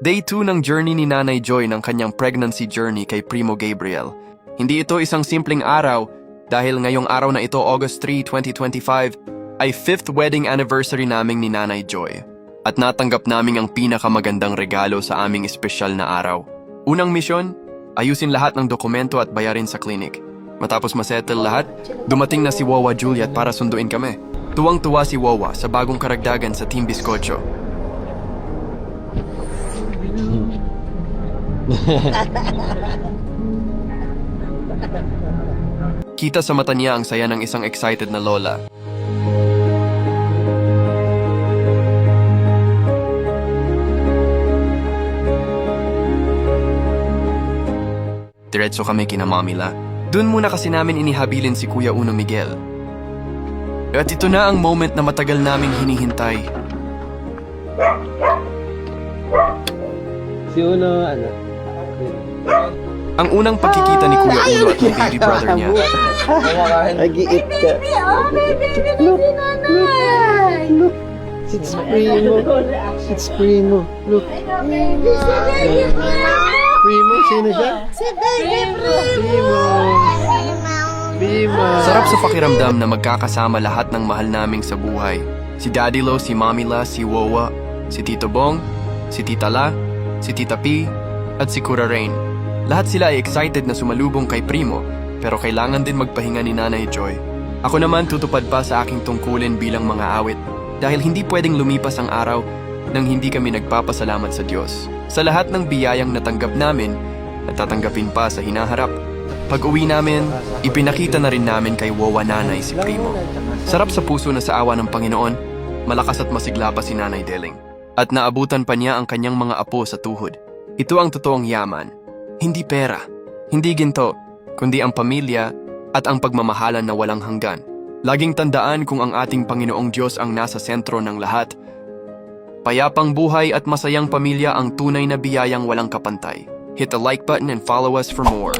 Day 2 ng journey ni Nanay Joy ng kanyang pregnancy journey kay Primo Gabriel. Hindi ito isang simpleng araw dahil ngayong araw na ito, August 3, 2025, ay 5th wedding anniversary naming ni Nanay Joy. At natanggap naming ang pinakamagandang regalo sa aming espesyal na araw. Unang misyon, ayusin lahat ng dokumento at bayarin sa clinic. Matapos masettle lahat, dumating na si Wawa Juliet para sunduin kami. Tuwang-tuwa si Wawa sa bagong karagdagan sa Team Bizcocho. Kita sa mata niya ang saya ng isang excited na lola. Diretso kami kina Mamila. Doon muna kasi namin inihabilin si Kuya Uno Miguel. At ito na ang moment na matagal naming hinihintay. Si Uno, ano? Ang unang pagkikita ni Kuya Uno at ng baby brother niya. Nag-iit ka. Look, look. It's Primo. It's Primo. Look. Primo, sino siya? Si Baby Primo. Primo. Sarap sa pakiramdam na magkakasama lahat ng mahal naming sa buhay. Si Daddy Lo, si Mamila, si Wawa, si Tito Bong, si Tita La, si Tita P, at si Kura Rain. Lahat sila ay excited na sumalubong kay Primo, pero kailangan din magpahinga ni Nanay Joy. Ako naman tutupad pa sa aking tungkulin bilang mga awit dahil hindi pwedeng lumipas ang araw nang hindi kami nagpapasalamat sa Diyos. Sa lahat ng biyayang natanggap namin at tatanggapin pa sa hinaharap. Pag-uwi namin, ipinakita na rin namin kay Wawa Nanay si Primo. Sarap sa puso na sa awa ng Panginoon, malakas at masigla pa si Nanay Deling. At naabutan pa niya ang kanyang mga apo sa tuhod. Ito ang totoong yaman. Hindi pera, hindi ginto, kundi ang pamilya at ang pagmamahalan na walang hanggan. Laging tandaan kung ang ating Panginoong Diyos ang nasa sentro ng lahat. Payapang buhay at masayang pamilya ang tunay na biyayang walang kapantay. Hit the like button and follow us for more.